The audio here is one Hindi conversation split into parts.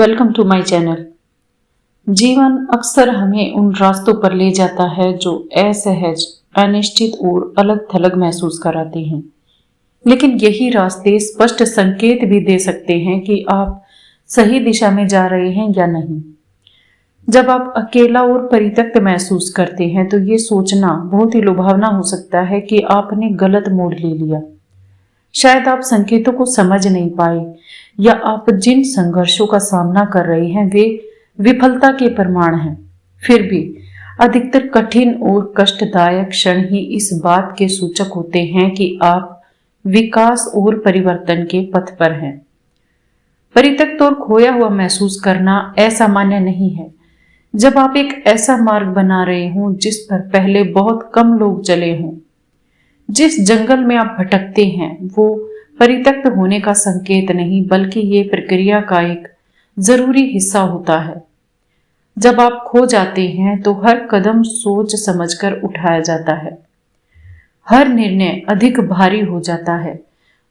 Welcome to my channel. जीवन अक्सर हमें उन रास्तों पर ले जाता है जो असहज, अनिश्चित और अलग थलग महसूस कराते हैं। लेकिन यही रास्ते स्पष्ट संकेत भी दे सकते हैं कि आप सही दिशा में जा रहे हैं या नहीं। जब आप अकेला और परित्यक्त महसूस करते हैं तो ये सोचना बहुत ही लुभावना हो सकता है कि आपने गलत मोड़ ले लिया। शायद आप संकेतों को समझ नहीं पाए या आप जिन संघर्षों का सामना कर रहे हैं वे विफलता के प्रमाण हैं। फिर भी अधिकतर कठिन और कष्टदायक क्षण ही इस बात के सूचक होते हैं कि आप विकास और परिवर्तन के पथ पर हैं। परित्यक्त और खोया हुआ महसूस करना असामान्य नहीं है। जब आप एक ऐसा मार्ग बना रहे हों जिस पर पहले बहुत कम लोग चले हों, जिस जंगल में आप भटकते हैं, वो परित्यक्त होने का संकेत नहीं बल्कि ये प्रक्रिया का एक जरूरी हिस्सा होता है। जब आप खो जाते हैं तो हर कदम सोच समझकर उठाया जाता है, हर निर्णय अधिक भारी हो जाता है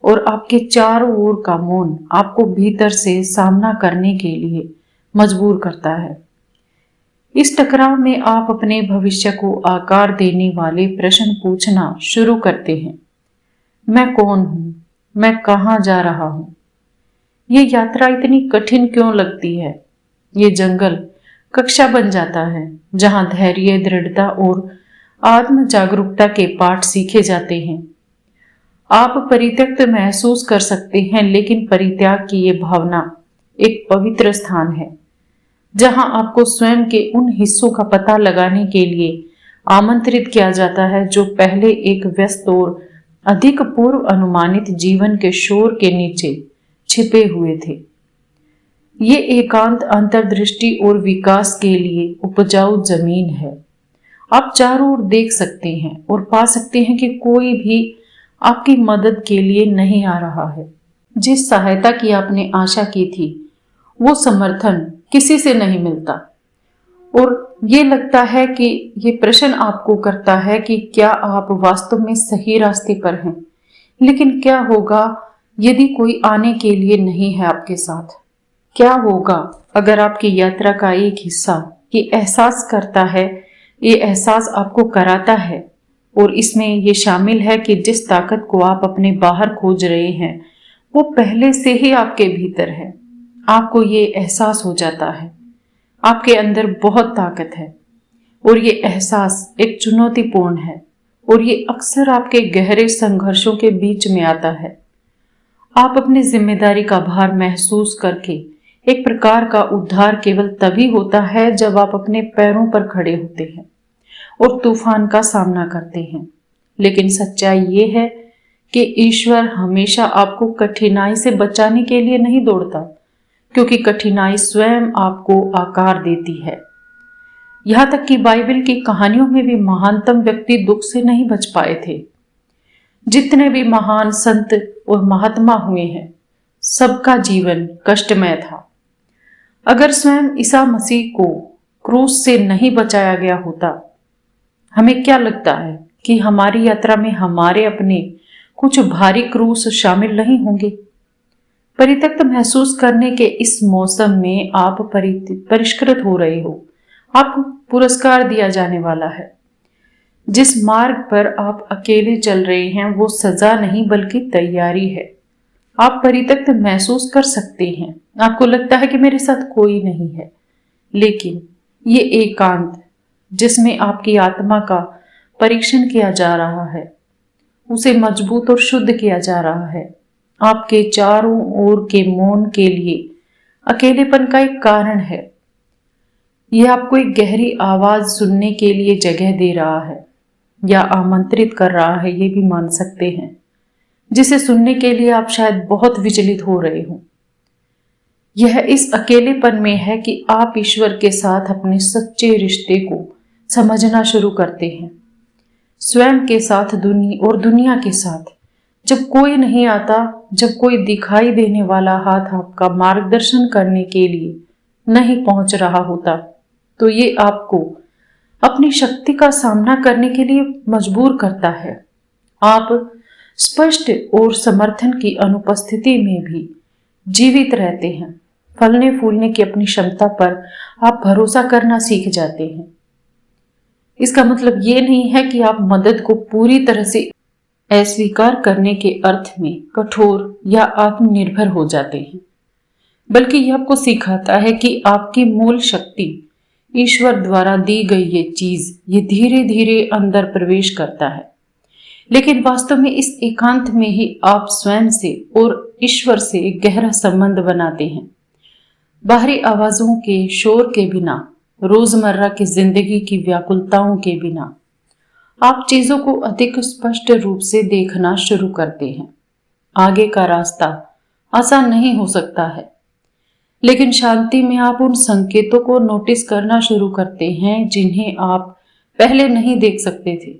और आपके चारों ओर का मौन आपको भीतर से सामना करने के लिए मजबूर करता है। इस टकराव में आप अपने भविष्य को आकार देने वाले प्रश्न पूछना शुरू करते हैं। मैं कौन हूं? मैं कहां जा रहा हूं? ये यात्रा इतनी कठिन क्यों लगती है? ये जंगल कक्षा बन जाता है जहां धैर्य, दृढ़ता और आत्म जागरूकता के पाठ सीखे जाते हैं। आप परित्यक्त महसूस कर सकते हैं, लेकिन परित्याग की ये भावना एक पवित्र स्थान है जहां आपको स्वयं के उन हिस्सों का पता लगाने के लिए आमंत्रित किया जाता है जो पहले एक व्यस्त और अधिक पूर्व अनुमानित जीवन के शोर के नीचे छिपे हुए थे। ये एकांत अंतर्दृष्टि और विकास के लिए उपजाऊ जमीन है। आप चारों ओर देख सकते हैं और पा सकते हैं कि कोई भी आपकी मदद के लिए नहीं आ रहा है। जिस सहायता की आपने आशा की थी, वो समर्थन किसी से नहीं मिलता और ये लगता है कि ये प्रश्न आपको करता है कि क्या आप वास्तव में सही रास्ते पर हैं। लेकिन क्या होगा यदि कोई आने के लिए नहीं है आपके साथ? क्या होगा अगर आपकी यात्रा का एक हिस्सा ये एहसास करता है, ये एहसास आपको कराता है और इसमें ये शामिल है कि जिस ताकत को आप अपने बाहर खोज रहे हैं वो पहले से ही आपके भीतर है। आपको ये एहसास हो जाता है आपके अंदर बहुत ताकत है और ये एहसास एक चुनौतीपूर्ण है और ये अक्सर आपके गहरे संघर्षों के बीच में आता है। आप अपनी जिम्मेदारी का भार महसूस करके एक प्रकार का उद्धार केवल तभी होता है जब आप अपने पैरों पर खड़े होते हैं और तूफान का सामना करते हैं। लेकिन सच्चाई ये है कि ईश्वर हमेशा आपको कठिनाई से बचाने के लिए नहीं दौड़ता, क्योंकि कठिनाई स्वयं आपको आकार देती है। यहां तक कि बाइबल की कहानियों में भी महानतम व्यक्ति दुख से नहीं बच पाए थे। जितने भी महान संत और महात्मा हुए हैं, सबका जीवन कष्टमय था। अगर स्वयं ईसा मसीह को क्रूस से नहीं बचाया गया होता, हमें क्या लगता है कि हमारी यात्रा में हमारे अपने कुछ भारी क्रूस शामिल नहीं होंगे? परित्यक्त महसूस करने के इस मौसम में आप परिष्कृत हो रहे हो। आपको पुरस्कार दिया जाने वाला है। जिस मार्ग पर आप अकेले चल रहे हैं वो सजा नहीं बल्कि तैयारी है। आप परित्यक्त महसूस कर सकते हैं। आपको लगता है कि मेरे साथ कोई नहीं है, लेकिन ये एकांत जिसमें आपकी आत्मा का परीक्षण किया जा रहा है, उसे मजबूत और शुद्ध किया जा रहा है। आपके चारों ओर के मौन के लिए अकेलेपन का एक कारण है। यह आपको एक गहरी आवाज सुनने के लिए जगह दे रहा है या आमंत्रित कर रहा है, ये भी मान सकते हैं, जिसे सुनने के लिए आप शायद बहुत विचलित हो रहे हो। यह इस अकेलेपन में है कि आप ईश्वर के साथ अपने सच्चे रिश्ते को समझना शुरू करते हैं, स्वयं के साथ दुनिया के साथ। जब कोई नहीं आता, जब कोई दिखाई देने वाला हाथ आपका मार्गदर्शन करने के लिए नहीं पहुंच रहा होता, तो ये आपको अपनी शक्ति का सामना करने के लिए मजबूर करता है। आप स्पष्ट और समर्थन की अनुपस्थिति में भी जीवित रहते हैं, फलने फूलने की अपनी क्षमता पर आप भरोसा करना सीख जाते हैं। इसका मतलब ये नहीं है कि आप मदद को पूरी तरह से अस्वीकार करने के अर्थ में कठोर या आत्मनिर्भर हो जाते हैं, बल्कि यह आपको सिखाता है कि आपकी मूल शक्ति, ईश्वर द्वारा दी गई ये चीज, ये धीरे धीरे अंदर प्रवेश करता है। लेकिन वास्तव में इस एकांत में ही आप स्वयं से और ईश्वर से एक गहरा संबंध बनाते हैं। बाहरी आवाजों के शोर के बिना, रोजमर्रा की जिंदगी की व्याकुलताओं के बिना आप चीजों को अधिक स्पष्ट रूप से देखना शुरू करते हैं। आगे का रास्ता आसान नहीं हो सकता है, लेकिन शांति में आप उन संकेतों को नोटिस करना शुरू करते हैं जिन्हें आप पहले नहीं देख सकते थे।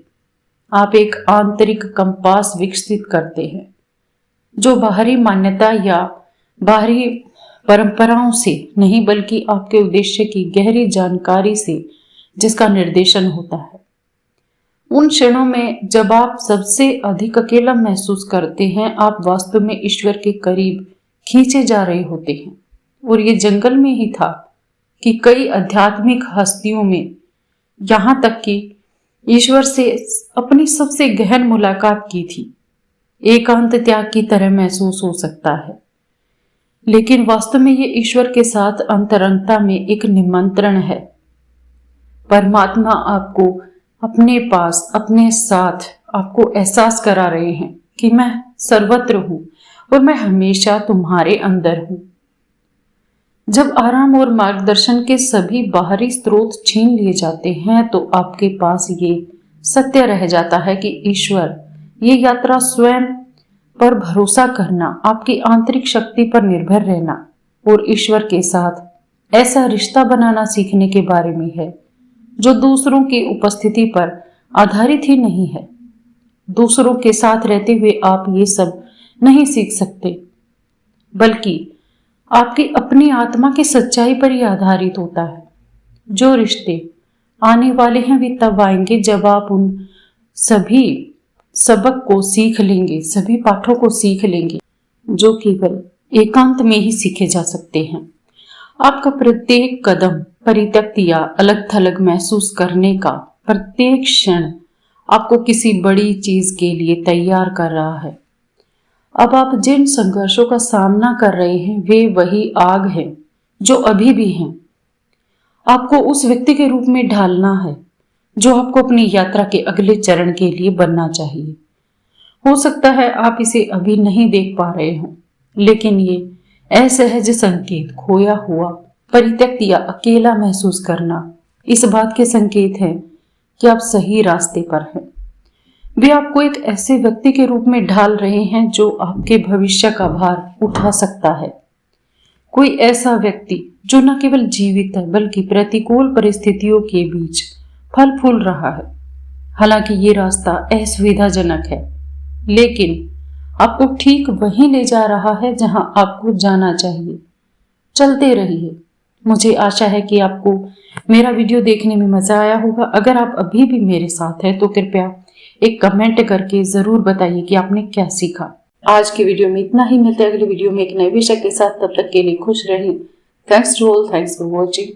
आप एक आंतरिक कंपास विकसित करते हैं जो बाहरी मान्यता या बाहरी परंपराओं से नहीं, बल्कि आपके उद्देश्य की गहरी जानकारी से जिसका निर्देशन होता है। उन क्षणों में जब आप सबसे अधिक अकेला महसूस करते हैं, आप वास्तव में ईश्वर के करीब खींचे जा रहे होते हैं। और ये जंगल में ही था कि कई आध्यात्मिक हस्तियों में, यहां तक कि ईश्वर से अपनी सबसे गहन मुलाकात की थी। एकांत त्याग की तरह महसूस हो सकता है, लेकिन वास्तव में ये ईश्वर के साथ अंतरंगता में एक निमंत्रण है। परमात्मा आपको अपने पास, अपने साथ आपको एहसास करा रहे हैं कि मैं सर्वत्र हूं और मैं हमेशा तुम्हारे अंदर हूं। जब आराम और मार्गदर्शन के सभी बाहरी स्रोत छीन लिए जाते हैं, तो आपके पास ये सत्य रह जाता है कि ईश्वर, ये यात्रा स्वयं पर भरोसा करना, आपकी आंतरिक शक्ति पर निर्भर रहना और ईश्वर के साथ ऐसा रिश्ता बनाना सीखने के बारे में है जो दूसरों की उपस्थिति पर आधारित ही नहीं है। दूसरों के साथ रहते हुए आप ये सब नहीं सीख सकते, बल्कि आपकी अपनी आत्मा की सच्चाई पर ही आधारित होता है। जो रिश्ते आने वाले हैं वे तब आएंगे जब आप उन सभी सबक को सीख लेंगे, सभी पाठों को सीख लेंगे जो केवल एकांत में ही सीखे जा सकते हैं। आपका प्रत्येक कदम परित्यक्त या अलग थलग महसूस करने का प्रत्येक क्षण आपको किसी बड़ी चीज के लिए तैयार कर रहा है। अब आप जिन संघर्षों का सामना कर रहे हैं वे वही आग है जो अभी भी हैं। आपको उस व्यक्ति के रूप में ढालना है जो आपको अपनी यात्रा के अगले चरण के लिए बनना चाहिए। हो सकता है आप इसे अभी नहीं देख पा रहे हो, लेकिन ये असहज संकेत, खोया हुआ, परित्यक्त या अकेला महसूस करना इस बात के संकेत हैं कि आप सही रास्ते पर हैं। वे आपको एक ऐसे व्यक्ति के रूप में ढाल रहे हैं जो आपके भविष्य का भार उठा सकता है। कोई ऐसा व्यक्ति जो न केवल जीवित है बल्कि प्रतिकूल परिस्थितियों के बीच फल फूल रहा है। हालांकि ये रास्ता असुविधाजनक है, लेकिन आपको ठीक वहीं ले जा रहा है जहां आपको जाना चाहिए। चलते रहिए। मुझे आशा है कि आपको मेरा वीडियो देखने में मजा आया होगा। अगर आप अभी भी मेरे साथ हैं तो कृपया एक कमेंट करके जरूर बताइए कि आपने क्या सीखा। आज की वीडियो में इतना ही। मिलते हैं अगले वीडियो में एक नए विषय के साथ। तब तक के लिए खुश रहिए। Thanks to all, thanks for watching.